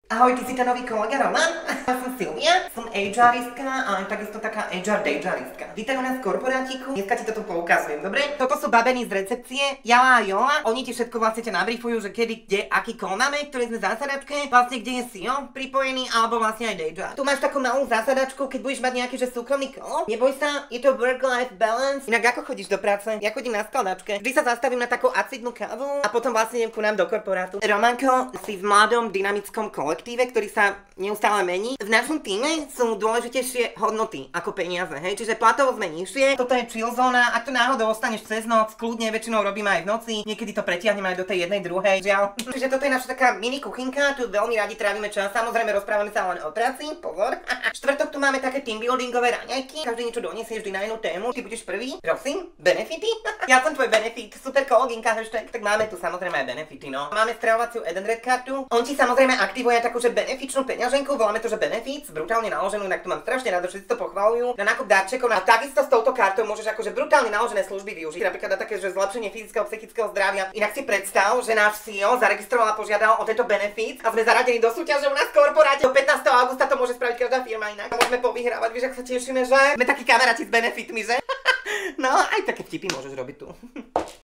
Ahoj, ty si ten nový kolega Roman? Ja som Silvia, som HRistka a takisto taká HR-dejžaristka. Vítajú nás v korporátiku, dneska ti toto poukazujem, dobre? Toto sú babení z recepcie, Jala a Jola, oni ti všetko vlastne ťa nabriefujú, že kedy, kde, aký call máme, ktorý sme v zásadačke, vlastne kde je CEO pripojený, alebo vlastne aj dejžar. Tu máš takú malú zásadačku, keď budeš mať nejaký že súkromný call, neboj sa, je to work-life balance. Inak ako chodíš do práce? Ja chodím na skladačke. Vždy sa zastavím na takú acidnú kávu a potom vlastne idem ku nám do korporátu. Romanko, si v mladom dynamickom kolektíve, ktorý sa neustále mení. V našom týme sú dôležitejšie hodnoty ako peniaze, hej? Čiže platovo sme nižšie. Toto je chill zóna, ak to náhodou ostaneš cez noc, kľudne väčšinou robíme aj v noci, niekedy to pretiahneme aj do tej jednej druhej, žiaľ. Čiže toto je naša taká mini kuchynka, tu veľmi radi trávime čas, samozrejme rozprávame sa len o práci, pozor. Štvrtok tu máme také teambuildingové raňajky, každý niečo doniesie vždy na inú tému. Ty budeš prvý? Prosím, benefity? Ja som tvoj benefit, super kolegynka, hashtag, tak máme tu samozrejme aj benefity, no. Máme stravovaciu Edenred kartu, on ti samozrejme aktivuje takú že benefičnú peňaženku, voláme to že benefits, brutálne naloženú, inak tu mám strašne rado, že si to pochvalujú. Na nákup darčekov a takisto s touto kartou môžeš akože brutálne naložené služby využiť, napríklad na také že zlepšenie fyzického psychického zdravia. Inak si predstav, že náš CEO zaregistroval a požiadal o tento benefit a sme zaradení do súťaže u nás v korporáte. Do 15. augusta to môže spraviť každá firma inak. Môžeme povyhrávať, vieš, ak sa tešíme, že sme takí kamaráti s benefitmi, že? No, aj také vtipy môžeš robiť tu.